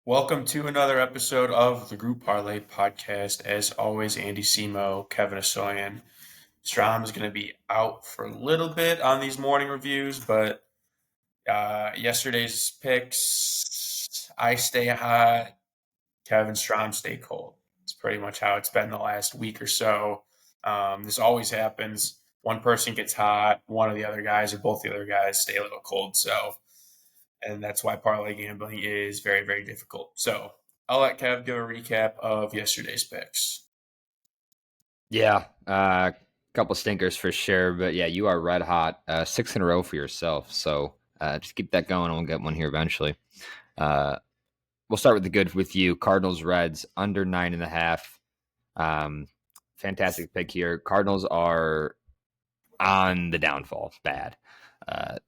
Welcome to another episode of the Group Parlay podcast. As always, Andy Semo, Kevin Asoyan. Strom is going to be out for a little bit on these morning reviews, but yesterday's picks, I stay hot, Kevin Strom stay cold. It's pretty much how it's been the last week or so. This always happens. One person gets hot, one of the other guys or both the other guys stay a little cold. And that's why parlay gambling is very, very difficult. So I'll let Kev give a recap of yesterday's picks. Yeah, couple stinkers for sure, but yeah, you are red hot. 6 in a row for yourself, so just keep that going, and we'll get one here eventually. We'll start with the good with you. Cardinals Reds under 9.5. Fantastic pick here. Cardinals are on the downfall. Bad.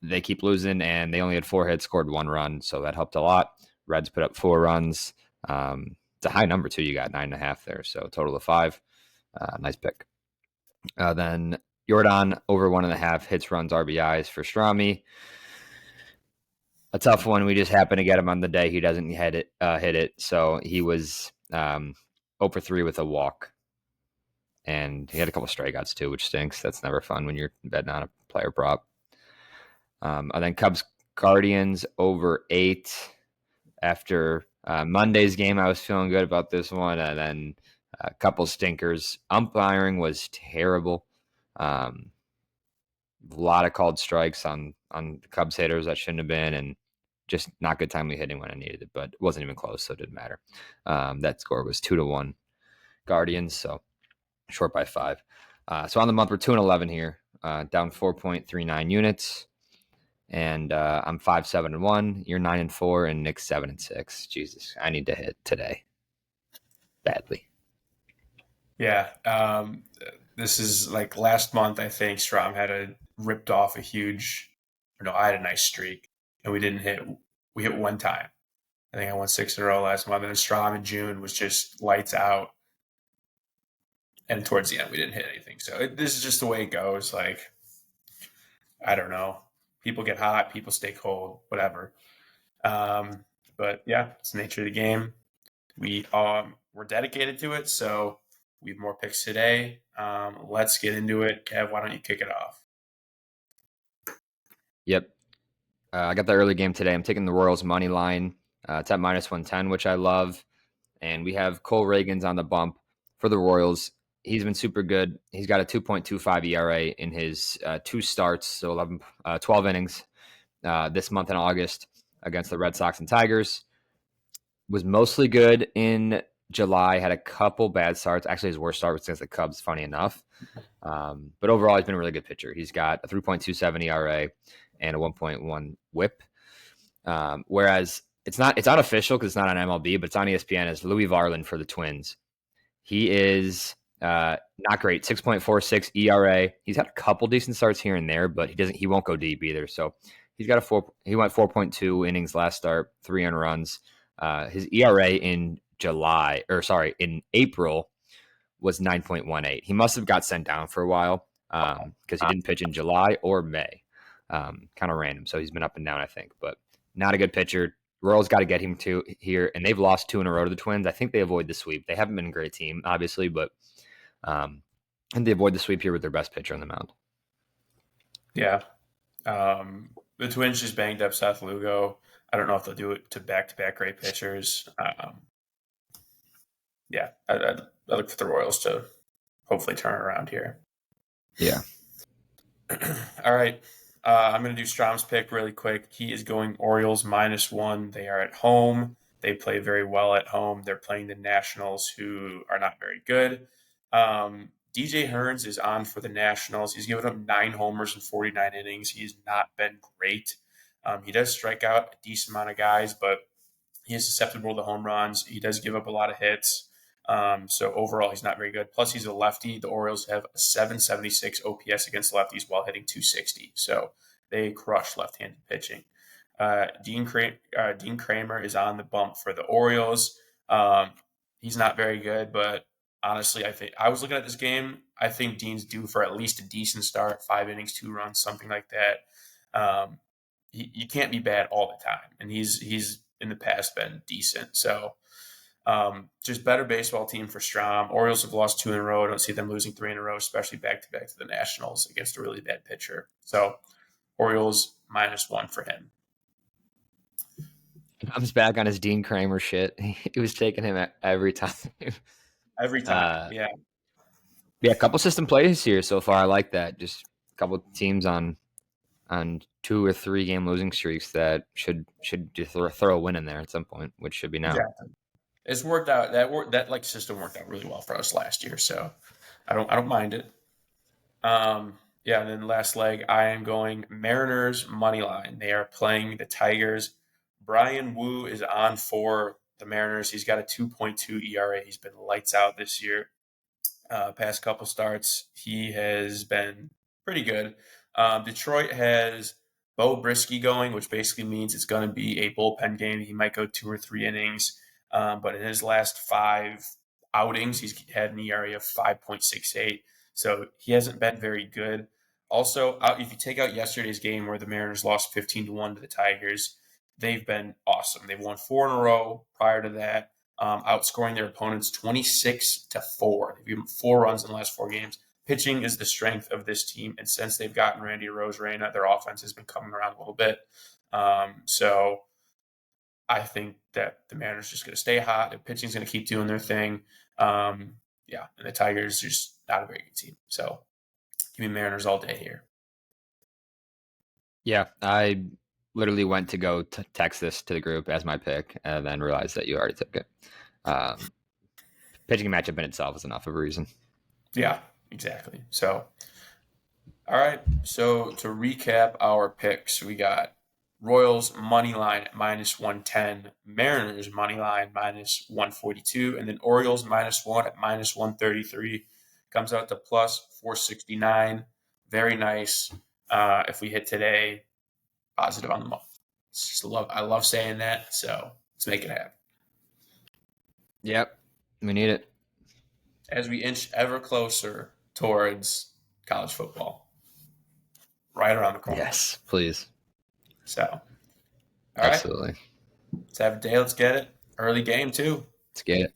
They keep losing, and they only had 4 hits, scored 1 run, so that helped a lot. Reds put up 4 runs. It's a high number too. You got 9.5 there, so a total of 5. Nice pick. Then Jordan over 1.5 hits, runs, RBIs for Strami. A tough one. We just happened to get him on the day he doesn't hit it. So he was 0 for 3 with a walk. And he had a couple strikeouts too, which stinks. That's never fun when you're betting on a player prop. And then Cubs Guardians over 8. After Monday's game, I was feeling good about this one. And then a couple stinkers. Umpiring was terrible. A lot of called strikes on the Cubs hitters that shouldn't have been, and just not good timely hitting when I needed it, but it wasn't even close, so it didn't matter. That score was 2-1 Guardians, so short by 5. So on the month, we're 2-11 here, down 4.39 units, and I'm 5-7-1. You're 9-4, and Nick's 7-6. Jesus, I need to hit today badly. Yeah, this is like last month. I think Strom had ripped off a huge. Or no, I had a nice streak, and we didn't hit. We hit one time. I think I won 6 in a row last month, and then Strom in June was just lights out. And towards the end, we didn't hit anything. So this is just the way it goes. Like, I don't know. People get hot, people stay cold, whatever. But yeah, it's the nature of the game. We're dedicated to it, so we have more picks today. Let's get into it. Kev, why don't you kick it off? Yep. I got the early game today. I'm taking the Royals money line. It's at -110, which I love. And we have Cole Reagans on the bump for the Royals. He's been super good. He's got a 2.25 ERA in his 2 starts, so 12 innings this month in August against the Red Sox and Tigers. Was mostly good in July, had a couple bad starts. Actually, his worst start was against the Cubs, funny enough. But overall, he's been a really good pitcher. He's got a 3.27 ERA and a 1.1 WHIP. Whereas it's unofficial because it's not on MLB, but it's on ESPN as Louis Varland for the Twins. He is not great. 6.46 ERA. He's had a couple decent starts here and there, but he won't go deep either. So he went 4.2 innings last start, 3 earned runs. His ERA in April was 9.18. He must have got sent down for a while because he didn't pitch in July or May. Kind of random. So he's been up and down, I think, but not a good pitcher. Royals got to get him to here, and they've lost 2 in a row to the Twins. I think they avoid the sweep. They haven't been a great team, obviously, but and they avoid the sweep here with their best pitcher on the mound. Yeah. The Twins just banged up Seth Lugo. I don't know if they'll do it to back-to-back great pitchers. Yeah, I look for the Royals to hopefully turn it around here. Yeah. All right. I'm going to do Strom's pick really quick. He is going Orioles -1. They are at home. They play very well at home. They're playing the Nationals, who are not very good. DJ Hearns is on for the Nationals. He's given up 9 homers in 49 innings. He's not been great. He does strike out a decent amount of guys, but he is susceptible to home runs. He does give up a lot of hits. So overall, he's not very good. Plus, he's a lefty. The Orioles have a 776 OPS against lefties while hitting 260. So they crush left-handed pitching. Dean Kramer is on the bump for the Orioles. He's not very good, but honestly, I was looking at this game. I think Dean's due for at least a decent start, 5 innings, 2 runs, something like that. You can't be bad all the time, and he's in the past been decent. So just better baseball team for Strom. Orioles have lost 2 in a row. I don't see them losing 3 in a row, especially back to back to the Nationals against a really bad pitcher. So Orioles -1 for him. He comes back on his Dean Kramer shit. He was taking him every time. Every time. uh, Yeah. yeah, a couple system plays here so far. I like that. Just a couple teams on 2 or 3 game losing streaks that should just throw a win in there at some point, which should be now. Exactly. It's worked out. That like system worked out really well for us last year. So I don't mind it. Yeah, and then last leg, I am going Mariners money line. They are playing the Tigers. Brian Wu is on for the Mariners. He's got a 2.2 ERA. He's been lights out this year. Past couple starts, he has been pretty good. Detroit has Bo Brisky going, which basically means it's going to be a bullpen game. He might go 2 or 3 innings, but in his last 5 outings, he's had an ERA of 5.68. So he hasn't been very good. Also, if you take out yesterday's game where the Mariners lost 15-1 to the Tigers, they've been awesome. They've won 4 in a row prior to that, outscoring their opponents 26-4. They've given 4 runs in the last 4 games. Pitching is the strength of this team, and since they've gotten Randy Arozarena, their offense has been coming around a little bit. So I think that the Mariners are just going to stay hot. The pitching's going to keep doing their thing. Yeah, and the Tigers are just not a very good team. So give me Mariners all day here. Yeah, I literally went to go text this to the group as my pick, and then realized that you already took it. Pitching matchup in itself is enough of a reason. Yeah, exactly. So, all right. So to recap our picks, we got Royals money line at -110, Mariners money line -142, and then Orioles -1 at -133. Comes out to +469. Very nice. If we hit today, positive on the month. I love saying that. So let's make it happen. Yep, we need it. As we inch ever closer towards college football, right around the corner. Yes, please. So, all right. Absolutely. Let's have a day. Let's get it. Early game, too. Let's get it.